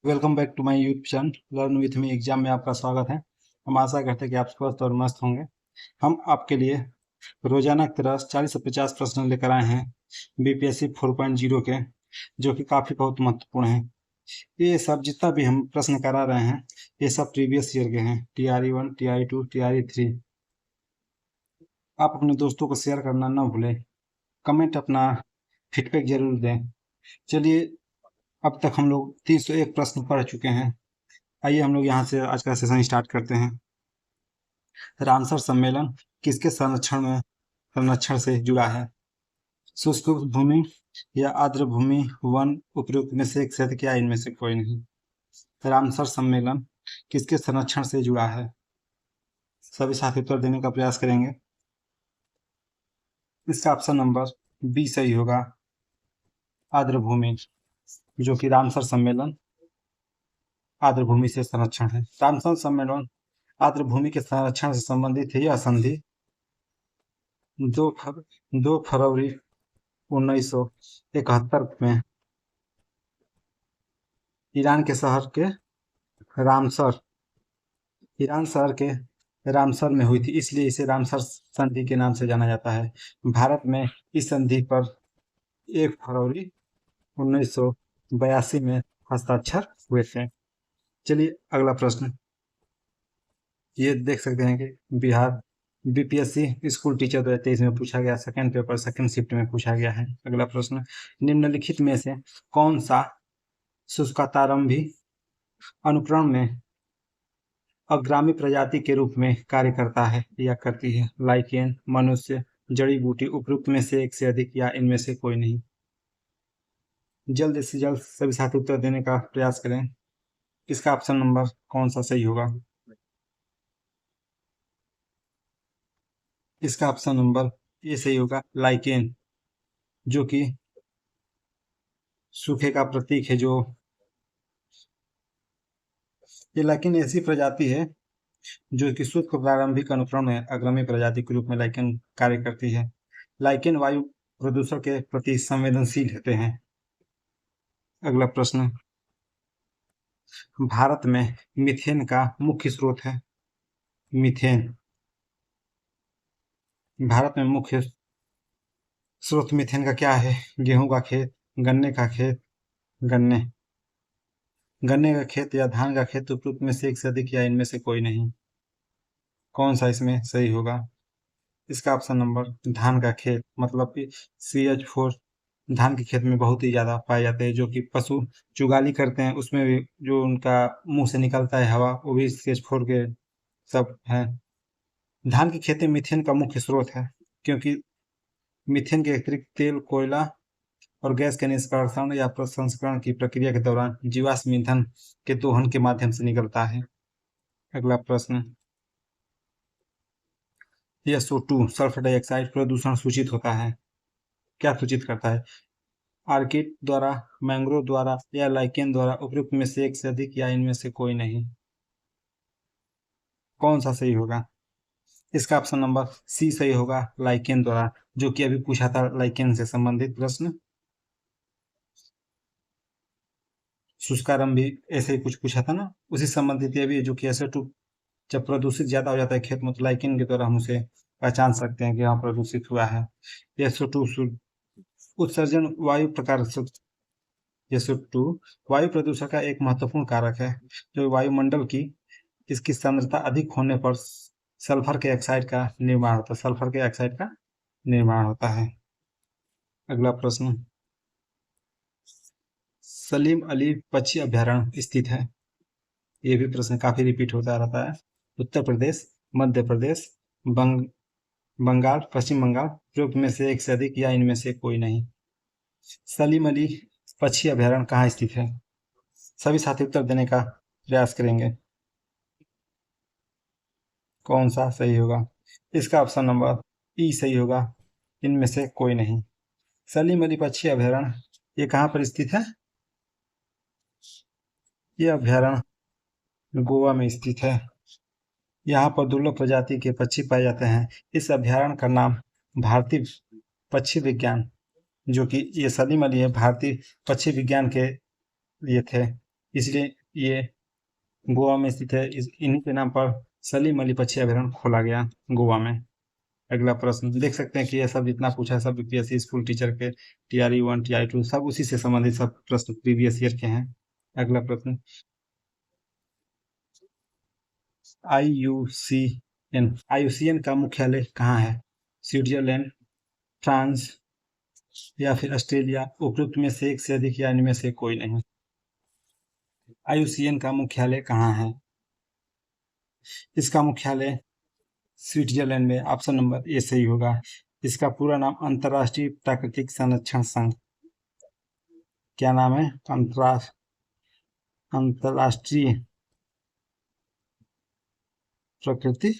Welcome back to my YouTube channel learn with me exam में आपका स्वागत है। हम आशा करते हैं कि आप स्वस्थ और मस्त होंगे। हम आपके लिए रोजाना की तरह 40 से 50 प्रश्न लेकर आए हैं बीपीएससी 4.0 के, जो कि काफ़ी बहुत महत्वपूर्ण हैं। ये सब जितना भी हम प्रश्न करा रहे हैं ये सब प्रीवियस ईयर के हैं, TRE 1, TRE 2, TRE 3। आप अपने दोस्तों को शेयर करना ना भूलें, कमेंट अपना फीडबैक जरूर दें। चलिए, अब तक हम लोग 301 प्रश्न पढ़ चुके हैं। आइए हम लोग यहाँ से आज का सेशन स्टार्ट करते हैं। रामसर सम्मेलन किसके संरक्षण से जुड़ा है? शुष्क भूमि या आर्द्र भूमि, वन, उपयुक्त में से एक से अधिक या इनमें से कोई नहीं? रामसर सम्मेलन किसके संरक्षण से जुड़ा है? सभी साथी उत्तर देने का प्रयास करेंगे। इसका ऑप्शन नंबर बी सही होगा, आर्द्र भूमि, जो कि रामसर सम्मेलन आर्द्र भूमि से संरक्षण है। रामसर सम्मेलन आर्द्र भूमि के संरक्षण से संबंधित है। यह संधि 2 फरवरी 1971 में ईरान शहर के रामसर में हुई थी, इसलिए इसे रामसर संधि के नाम से जाना जाता है। भारत में इस संधि पर 1 फरवरी 1982 में हस्ताक्षर हुए थे। चलिए अगला प्रश्न, ये देख सकते हैं कि बिहार बीपीएससी स्कूल टीचर 2023 में पूछा गया, सेकंड पेपर सेकंड शिफ्ट में पूछा गया है। अगला प्रश्न, निम्नलिखित में से कौन सा शुष्कातारंभी अनुक्रम में अग्रामी प्रजाति के रूप में कार्य करता है या करती है? लाइकेन, मनुष्य, जड़ी बूटी, उपयुक्त में से एक से अधिक या इनमें से कोई नहीं? जल्द से जल्द सभी साथी उत्तर देने का प्रयास करें। इसका ऑप्शन नंबर कौन सा सही होगा? इसका ऑप्शन नंबर ए सही होगा, लाइकेन, जो कि सूखे का प्रतीक है। ये लाइकेन ऐसी प्रजाति है जो कि शुष्क प्रारंभिक अनुक्रम में अग्रमी प्रजाति के रूप में लाइकेन कार्य करती है। लाइकेन वायु प्रदूषण के प्रति संवेदनशील होते हैं। अगला प्रश्न, भारत में मीथेन का मुख्य स्रोत है। मीथेन भारत में मुख्य स्रोत मीथेन का क्या है? गेहूं का खेत, गन्ने का खेत, गन्ने का खेत या धान का खेत, उपयुक्त में से एक से अधिक या इनमें से कोई नहीं? कौन सा इसमें सही होगा? इसका ऑप्शन नंबर धान का खेत, मतलब कि CH4 धान के खेत में बहुत ही ज्यादा पाए जाते हैं, जो कि पशु चुगाली करते हैं, उसमें भी जो उनका मुंह से निकलता है हवा, वो भी CH4 के सब है। धान की खेती मीथेन का मुख्य स्रोत है, क्योंकि मीथेन के अतिरिक्त तेल, कोयला और गैस के निष्कासन या प्रसंस्करण की प्रक्रिया के दौरान जीवाश्म ईंधन के दोहन के माध्यम से निकलता है। अगला प्रश्न, SO2 सल्फर डाइऑक्साइड प्रदूषण सूचित होता है, क्या सूचित करता है? आर्किड द्वारा, मैंग्रोव द्वारा या लाइकेन द्वारा, उपयुक्त में से एक से अधिक या इनमें से कोई नहीं? कौन सा सही होगा? इसका ऑप्शन नंबर सी सही होगा, लाइकेन द्वारा, जो कि अभी पूछा था लाइकेन से संबंधित प्रश्न। शुष्कारंभ भी ऐसे ही कुछ पूछा था ना, उसी संबंधित ये भी, जो कि SO2 जब प्रदूषित ज्यादा हो जाता है खेत में, तो लाइकेन के द्वारा हम उसे पहचान सकते हैं कि यहाँ प्रदूषित हुआ है। SO2 उत्सर्जन वायु प्रकार SO2 वायु प्रदूषण का एक महत्वपूर्ण कारक है, जो वायुमंडल की इसकी सांद्रता अधिक होने पर सल्फर के ऑक्साइड का निर्माण होता है। अगला प्रश्न, सलीम अली पक्षी अभयारण्य स्थित है? ये भी प्रश्न काफी रिपीट होता रहता है। उत्तर प्रदेश, मध्य प्रदेश, बंगाल, पश्चिम बंगाल, उपयुक्त में से एक से अधिक या इनमें से कोई नहीं? सलीम अली पक्षी अभयारण्य कहाँ स्थित है? सभी साथी उत्तर देने का प्रयास करेंगे। कौन सा सही होगा? इसका ऑप्शन नंबर ई सही होगा, इनमें से कोई नहीं। सलीम अली पक्षी अभयारण्य ये कहाँ पर स्थित है? ये अभयारण्य गोवा में स्थित है। यहाँ पर दुर्लभ प्रजाति के पक्षी पाए जाते हैं। इस अभयारण्य का नाम भारतीय पक्षी विज्ञान, जो कि ये सलीम अली है, भारतीय पक्षी विज्ञान के लिए थे। इसलिए ये गोवा में स्थित है। इन्हीं के नाम पर सलीम अली पक्षी अभयारण्य खोला गया गोवा में। अगला प्रश्न देख सकते हैं कि यह सब जितना पूछा है सब यूपीएससी स्कूल टीचर के TRE 1 TRE 2 सब उसी से संबंधित सब प्रश्न प्रीवियस ईयर के हैं। अगला प्रश्न IUCN का मुख्यालय कहाँ है? स्विट्जरलैंड, फ्रांस या फिर ऑस्ट्रेलिया? उपरोक्त में से एक से अधिक या इनमें से कोई नहीं। IUCN का मुख्यालय कहाँ है? इसका मुख्यालय स्विट्जरलैंड में। ऑप्शन नंबर ए सही होगा। इसका पूरा नाम अंतर्राष्ट्रीय प्राकृतिक संरक्षण संघ। क्या नाम है? अंतर्राष्ट्रीय प्राकृतिक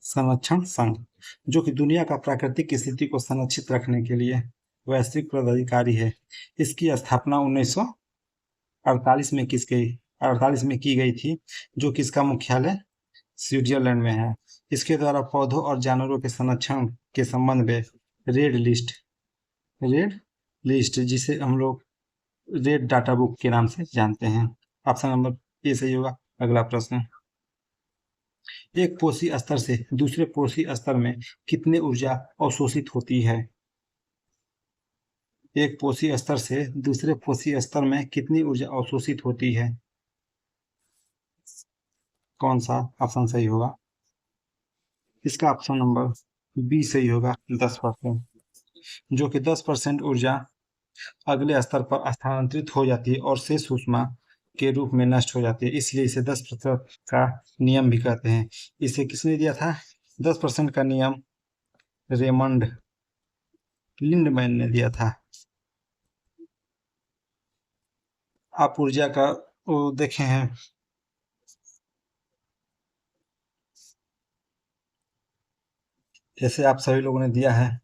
संरक्षण संघ, जो कि दुनिया का प्राकृतिक स्थिति को संरक्षित रखने के लिए वैश्विक पदाधिकारी है। इसकी स्थापना 1948 में 48 में की गई थी, जो कि इसका मुख्यालय स्विट्जरलैंड में है। इसके द्वारा पौधों और जानवरों के संरक्षण के संबंध में रेड लिस्ट जिसे हम लोग रेड डाटा बुक के नाम से जानते हैं। ऑप्शन नंबर ए सही होगा। अगला प्रश्न, एक पोषी स्तर से दूसरे पोषी स्तर में कितनी ऊर्जा अवशोषित होती है? एक पोषी स्तर से दूसरे पोषी स्तर में कितनी ऊर्जा अवशोषित होती है? कौन सा ऑप्शन सही होगा? इसका ऑप्शन नंबर बी सही होगा, 10%, जो कि 10% ऊर्जा अगले स्तर पर स्थानांतरित हो जाती है और शेष ऊष्मा के रूप में नष्ट हो जाती है। इसलिए इसे 10% का नियम भी कहते हैं। इसे किसने दिया था 10% का नियम? रेमंड लिंडमैन ने दिया था। आप ऊर्जा का वो देखे हैं, जैसे आप सभी लोगों ने दिया है,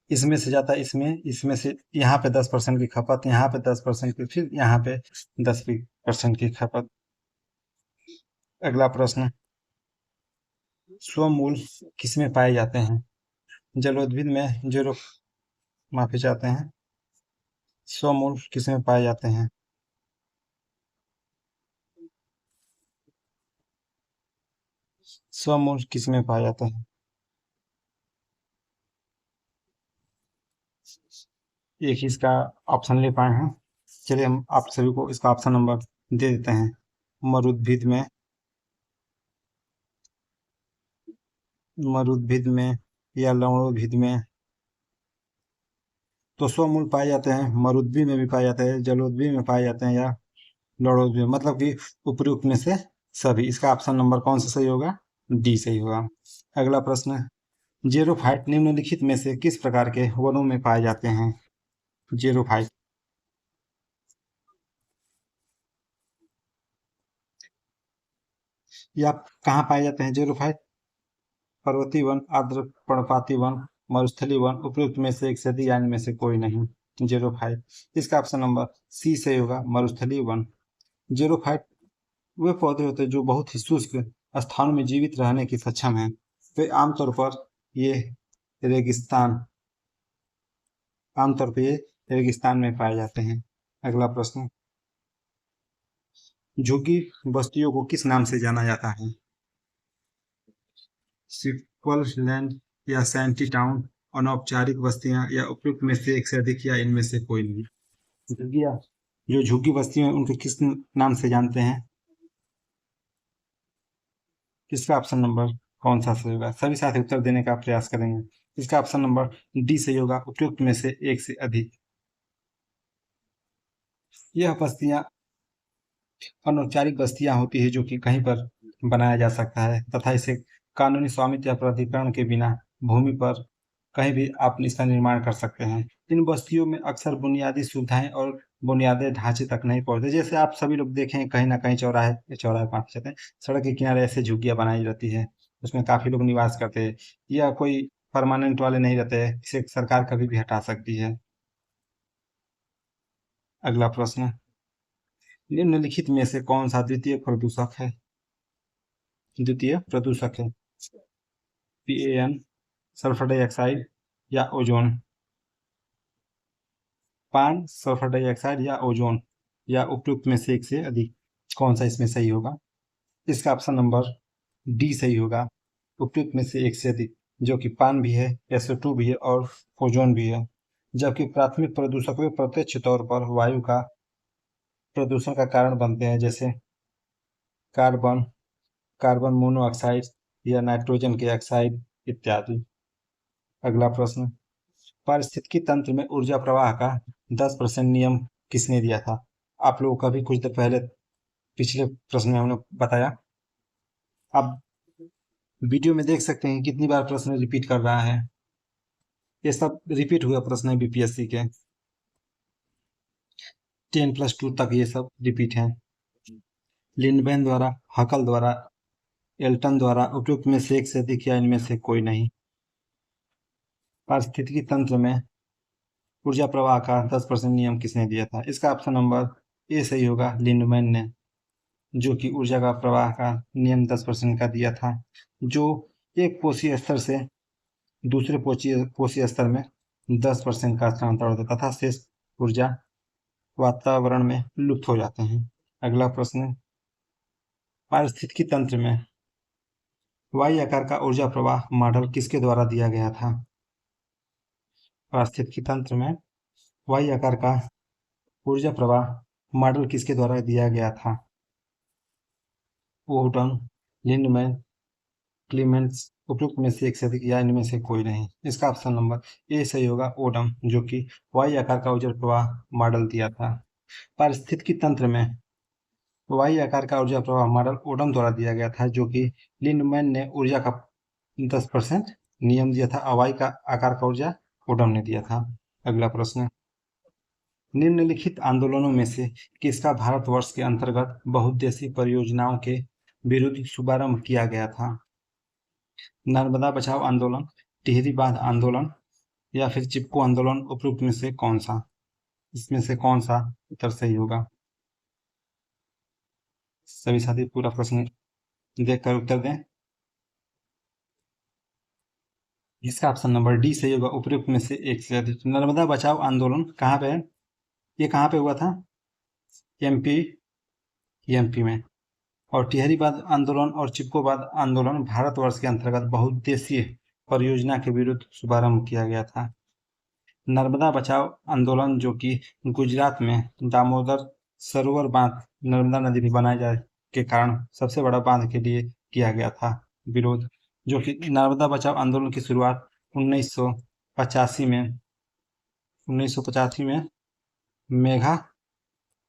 इसमें से जाता है इसमें से यहाँ पे 10% की खपत, यहाँ पे 10% की, फिर यहाँ पे 10% की खपत। अगला प्रश्न, स्वमूल किसमें पाए जाते हैं? जलोद्भिद में माफी चाहते हैं। स्वमूल किसमें पाए जाते हैं? स्वमूल किसमें पाए जाते हैं? एक ही इसका ऑप्शन ले पाए हैं। चलिए हम आप सभी को इसका ऑप्शन नंबर दे देते हैं। मरुद्भिद में या लवणोद्भिद में। तो स्वमूल पाए जाते हैं, मरुद्भिद में भी पाए जाते हैं, जलोद्भिद में पाए जाते हैं या लवणोद्भिद में, मतलब कि उपयुक्त में से सभी। इसका ऑप्शन नंबर कौन सा सही होगा? डी सही होगा। अगला प्रश्न, जेरोफाइट निम्नलिखित में से किस प्रकार के वनों में पाए जाते हैं? जेरोफाइट या कहाँ पाए जाते हैं जेरोफाइट? पर्वतीय वन, आर्द्र पर्णपाती वन, मरुस्थलीय वन? उपयुक्त में से एक से अधिक यानी में से कोई नहीं। जेरोफाइट, इसका ऑप्शन नंबर सी सही होगा, मरुस्थलीय वन। जेरोफाइट वे पौधे होते हैं जो बहुत ही शुष्क स्थानों में जीवित रहने की सक्षम हैं। वे ये रेगिस्तान आमतौर पर ये रेगिस्तान में पाए जाते हैं। अगला प्रश्न, झुग्गी बस्तियों को किस नाम से जाना जाता है? सिक्वल लैंड या सैंटी टाउन? अनौपचारिक बस्तियां या उपयुक्त में से एक से अधिक या इनमें से कोई नहीं। झुग्गियां, जो झुग्गी बस्तियां हैं उनको किस नाम से जानते हैं? इसका ऑप्शन नंबर कौन सा सही होगा? सभी साथी उत्तर देने का प्रयास करेंगे। इसका ऑप्शन नंबर डी सही होगा, उपयुक्त में से एक से अधिक। यह बस्तियां अनौपचारिक बस्तियां होती है जो कि कहीं पर बनाया जा सकता है तथा इसे कानूनी स्वामित्व या प्राधिकरण के बिना भूमि पर कहीं भी आप इसका निर्माण कर सकते हैं। इन बस्तियों में अक्सर बुनियादी सुविधाएं और बुनियादी ढांचे तक नहीं पहुंचते। जैसे आप सभी लोग देखें कहीं ना कहीं चौराहे माफ चाहते हैं, सड़क के किनारे ऐसे झुग्गियां बनाई रहती है, उसमें काफी लोग निवास करते हैं। या कोई परमानेंट वाले नहीं रहते हैं, इसे सरकार कभी भी हटा सकती है। अगला प्रश्न, निम्नलिखित में से कौन सा द्वितीय प्रदूषक है? PAN, सल्फर डाइऑक्साइड या ओजोन? पान, सल्फर डाइऑक्साइड या ओजोन, या उपयुक्त में से एक से अधिक? कौन सा इसमें सही होगा? इसका ऑप्शन नंबर डी सही होगा। उपयुक्त में से एक से अधिक, जो कि पान भी है, SO2 भी है और ओजोन भी है। जबकि प्राथमिक प्रदूषक वे प्रत्यक्ष तौर पर वायु का प्रदूषण का कारण बनते हैं, जैसे कार्बन कार्बन मोनोऑक्साइड या नाइट्रोजन के ऑक्साइड इत्यादि। अगला प्रश्न, पारिस्थितिकी तंत्र में ऊर्जा प्रवाह का 10% नियम किसने दिया था? आप लोगों का भी कुछ देर पहले पिछले प्रश्न में हमने बताया। आप वीडियो में देख सकते हैं कितनी बार प्रश्न रिपीट कर रहा है। ये सब रिपीट हुआ प्रश्न है बीपीएससी के, 10+2 तक ये सब रिपीट है। लिंडबैन द्वारा, हकल द्वारा, एल्टन द्वारा उपयुक्त में से एक से अधिक या इनमें से कोई नहीं। पारिस्थितिकी तंत्र में ऊर्जा प्रवाह का 10% नियम किसने दिया था? इसका ऑप्शन नंबर ए सही होगा, लिंडमैन ने, जो कि ऊर्जा का प्रवाह का नियम 10% का दिया था, जो एक पोषी स्तर से दूसरे पोषी स्तर में 10% का स्थानांतरण होता तथा शेष ऊर्जा वातावरण में लुप्त हो जाते हैं। अगला प्रश्न, पारिस्थितिकी तंत्र में वाई आकार का ऊर्जा प्रवाह मॉडल किसके द्वारा दिया गया था? पारिस्थितिकी तंत्र में वाई आकार का ऊर्जा प्रवाह मॉडल किसके द्वारा दिया गया था? ओडम, लिंडमैन, क्लीमेंट्स, उपयुक्त में से एक से अधिक या इनमें से कोई नहीं। इसका ऑप्शन नंबर ए सही होगा, ओडम, जो कि वाई आकार का ऊर्जा प्रवाह मॉडल दिया था। पारिस्थितिकी तंत्र में वाई आकार का ऊर्जा प्रवाह मॉडल ओडम द्वारा दिया गया था, जो कि लिंडमैन ने ऊर्जा का 10% नियम दिया था। वाई का आकार का ऊर्जा ओडम ने दिया था। अगला प्रश्न, निम्नलिखित आंदोलनों में से किसका भारतवर्ष के अंतर्गत बहुउद्देशीय परियोजनाओं के विरुद्ध शुभारंभ किया गया था? नर्मदा बचाओ आंदोलन, टिहरी बांध आंदोलन या फिर चिपको आंदोलन? उपयुक्त में से कौन सा? इसमें से कौन सा उत्तर सही होगा? सभी साथी पूरा प्रश्न देखकर उत्तर दें। इसका ऑप्शन नंबर डी सही होगा, उपयुक्त में से एक से अधिक। नर्मदा बचाओ आंदोलन कहाँ पे है? ये कहाँ पे हुआ था? एमपी में। और टिहरी बांध आंदोलन और चिपको बांध आंदोलन भारतवर्ष के अंतर्गत बहुउद्देशीय परियोजना के विरुद्ध शुभारंभ किया गया था। नर्मदा बचाओ आंदोलन, जो कि गुजरात में दामोदर सरोवर बांध नर्मदा नदी में बनाए जाने के कारण सबसे बड़ा बांध के लिए किया गया था विरोध, जो कि नर्मदा बचाओ आंदोलन की शुरुआत 1985 में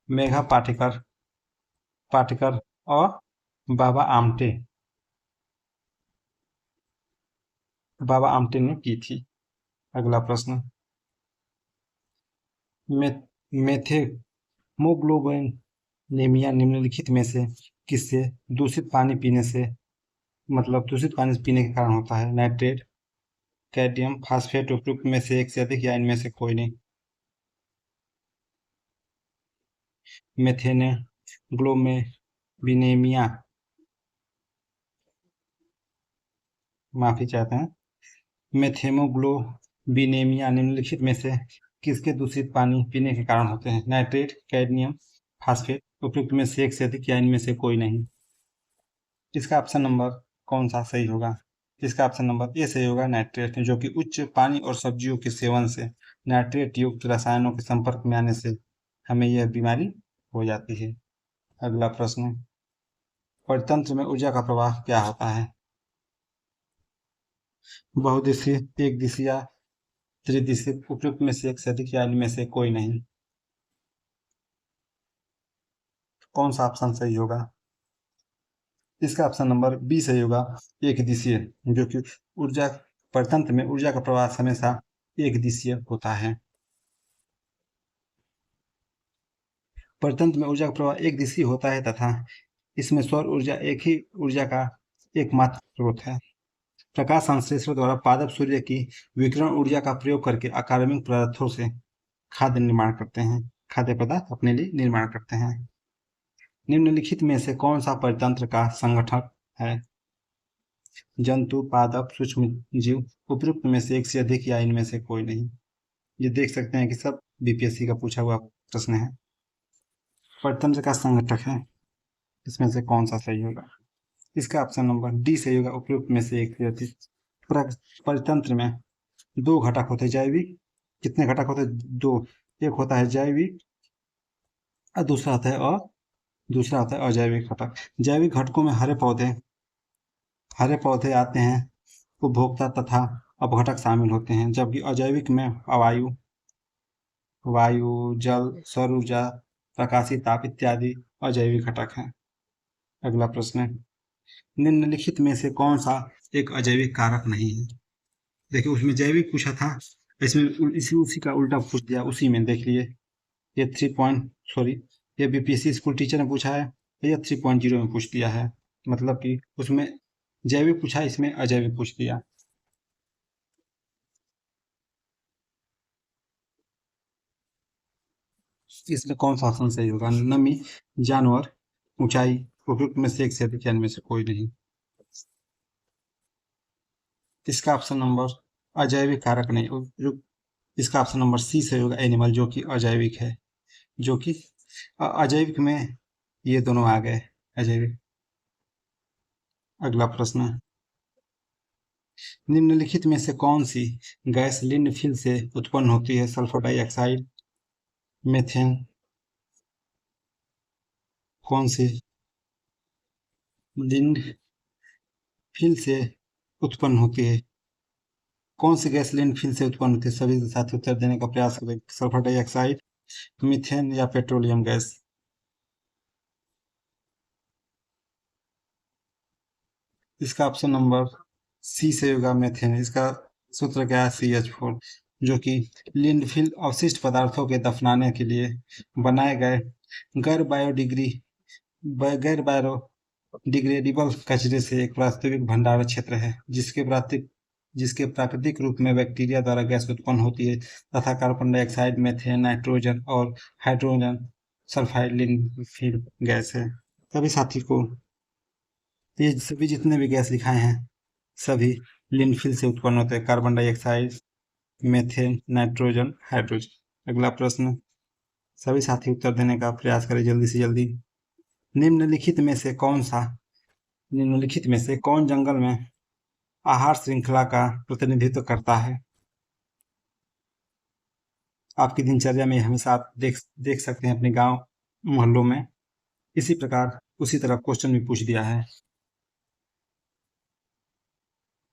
मेघा पाटेकर और बाबा आमटे ने की थी। अगला प्रश्न, मेथेमोग्लोबिनेमिया निम्नलिखित में से किससे दूषित पानी पीने के कारण होता है? Nitrate, cadmium, phosphate? उपयुक्त में से एक से अधिक या इनमें से कोई नहीं। मेथेमोग्लोबिनेमिया, माफी चाहते हैं, मेथेमोग्लोबिनेमिया निम्नलिखित में से किसके दूषित पानी पीने के कारण होते हैं? Nitrate, cadmium, phosphate? उपयुक्त में से एक से अधिक या इनमें से कोई नहीं। इसका ऑप्शन नंबर कौन सा सही होगा? इसका ऑप्शन नंबर ए सही होगा, नाइट्रेट, जो कि उच्च पानी और सब्जियों के सेवन से नाइट्रेट युक्त रसायनों के संपर्क में आने से हमें यह बीमारी हो जाती है। अगला प्रश्न, परितंत्र में ऊर्जा का प्रवाह क्या होता है? बहुदिशीय, एक दिशीय, त्रिदिशीय? उपयुक्त में से एक से अधिक या इनमें से कोई नहीं। कौन सा ऑप्शन सही होगा? इसका ऑप्शन नंबर बी सही होगा, एक दिशीय, जो कि ऊर्जा परितंत्र में ऊर्जा का प्रवाह हमेशा एक दिशीय होता है। परितंत्र में ऊर्जा का प्रवाह एक दिशीय होता है तथा इसमें सौर ऊर्जा एक ही ऊर्जा का एकमात्र स्रोत है। प्रकाश संश्लेषण द्वारा पादप सूर्य की विकिरण ऊर्जा का प्रयोग करके अकार्बनिक पदार्थों से खाद्य पदार्थ अपने लिए निर्माण करते हैं। निम्नलिखित में से कौन सा परितंत्र का संगठक है? जंतु, पादप, सूक्ष्म जीव? उपयुक्त में से एक से अधिक या इनमें से कोई नहीं। ये देख सकते हैं कि सब बीपीएससी का पूछा हुआ प्रश्न है। परितंत्र का संगठक है इसमें से कौन सा सही होगा? इसका ऑप्शन नंबर डी सही होगा, उपयुक्त में से एक परितंत्र में दो घटक होते हैं जैविक। कितने घटक होते हैं? दो। एक होता है जैविक और दूसरा होता है अजैविक घटक। जैविक घटकों में हरे पौधे आते हैं, उपभोक्ता तथा अपघटक शामिल होते हैं, जबकि अजैविक में वायु, जल, सौर ऊर्जा, प्रकाशीय ताप इत्यादि अजैविक घटक हैं। अगला प्रश्न है, निम्नलिखित में से कौन सा एक अजैविक कारक नहीं है? देखिए उसमें जैविक पूछा था, इसमें उसी का उल्टा पूछ दिया। उसी में देख लिए, ये 3 ये बीपीएससी स्कूल टीचर ने पूछा है, ये 3.0 में पूछ दिया है। मतलब कि उसमें जैविक पूछा, इसमें अजैविक पूछ दिया। इसमें कौन सा ऑप्शन सही होगा? नमी, जानवर, ऊंचाई, उपयुक्त में से एक से अधिक या इनमें से कोई नहीं। इसका ऑप्शन नंबर अजैविक कारक नहीं उपयुक्त, इसका ऑप्शन नंबर सी सही होगा, एनिमल, जो कि अजैविक है। जो कि अजैविक में ये दोनों आ गए, अजैविक। अगला प्रश्न, निम्नलिखित में से कौन सी गैस लिंडफिल से उत्पन्न होती है? सल्फर डाइऑक्साइड, मीथेन, कौन सी लिंडफिल से उत्पन्न होती है? कौन सी गैस लिंडफिल से उत्पन्न होती है? सभी साथी उत्तर देने का प्रयास करें। सल्फर डाइऑक्साइड, मीथेन या पेट्रोलियम गैस? इसका ऑप्शन नंबर सी से होगा, मीथेन। इसका सूत्र क्या है? CH4, जो कि लिंडफिल अवशिष्ट पदार्थों के दफनाने के लिए बनाए गए गैर बायोडिग्री गैर बायोडिग्रेडेबल कचरे से एक वास्तविक भंडारण क्षेत्र है, जिसके प्राकृतिक रूप में बैक्टीरिया द्वारा गैस उत्पन्न होती है तथा कार्बन डाइऑक्साइड, मीथेन, नाइट्रोजन और हाइड्रोजन सल्फाइड लिंडफिल गैस है। सभी साथी को, ये सभी जितने भी गैस लिखाए हैं सभी लिंडफिल से उत्पन्न होते हैं, carbon dioxide, methane, nitrogen, hydrogen. अगला प्रश्न, सभी साथी उत्तर देने का प्रयास करें जल्दी से जल्दी। निम्नलिखित में से कौन जंगल में आहार श्रृंखला का प्रतिनिधित्व करता है? आपकी दिनचर्या में हमेशा आप देख सकते हैं अपने गांव मोहल्लों में। इसी प्रकार उसी तरह क्वेश्चन भी पूछ दिया है।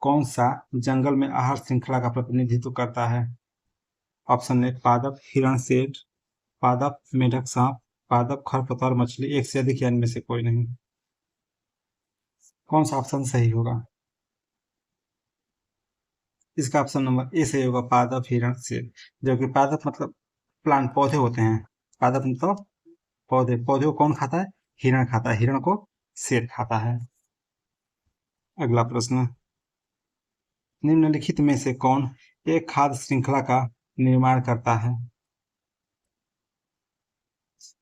कौन सा जंगल में आहार श्रृंखला का प्रतिनिधित्व करता है? ऑप्शन ए पादप, हिरण, शेर, पादप, मेढक, सांप, पादप, खरपतवार, मछली, एक से अधिक या इनमें से कोई नहीं। कौन सा ऑप्शन सही होगा? इसका ऑप्शन नंबर ए सही होगा, पादप, हिरण, शेर। जबकि पादप मतलब प्लांट, पौधे होते हैं। पादप मतलब पौधे को कौन खाता है? हिरण खाता है, हिरण को शेर खाता है। अगला प्रश्न, निम्नलिखित में से कौन एक खाद्य श्रृंखला का निर्माण करता है?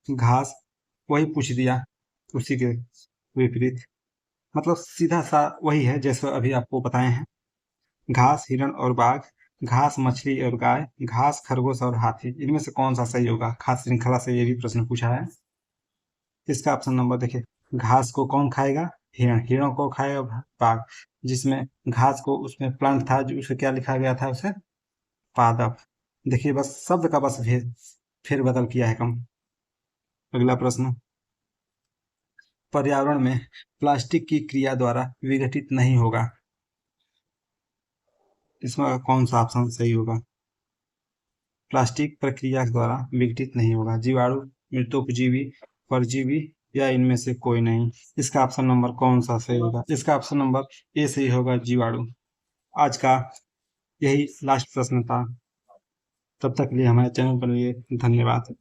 घास, वही पूछ दिया, उसी के विपरीत, मतलब सीधा सा वही है जैसे अभी आपको बताए हैं। घास, हिरण और बाघ, घास, मछली और गाय, घास, खरगोश और हाथी, इनमें से कौन सा सही होगा? खाद्य श्रृंखला से ये भी प्रश्न पूछा है। इसका ऑप्शन नंबर देखिए, घास को कौन खाएगा? हिरण को खाएगा बाघ। जिसमें घास को, उसमें प्लांट था जो, उसे क्या लिखा गया था? उसे पादप। देखिए बस शब्द का बस फेर बदल किया है कम। अगला प्रश्न, पर्यावरण में प्लास्टिक की क्रिया द्वारा विघटित नहीं होगा, इसमें कौन सा ऑप्शन सही होगा? प्लास्टिक प्रक्रिया द्वारा विघटित नहीं होगा, जीवाणु, मृतोपजीवी, परजीवी या इनमें से कोई नहीं। इसका ऑप्शन नंबर कौन सा सही होगा? इसका ऑप्शन नंबर ए सही होगा, जीवाणु। आज का यही लास्ट प्रश्न था। तब तक के लिए हमारे चैनल पर धन्यवाद।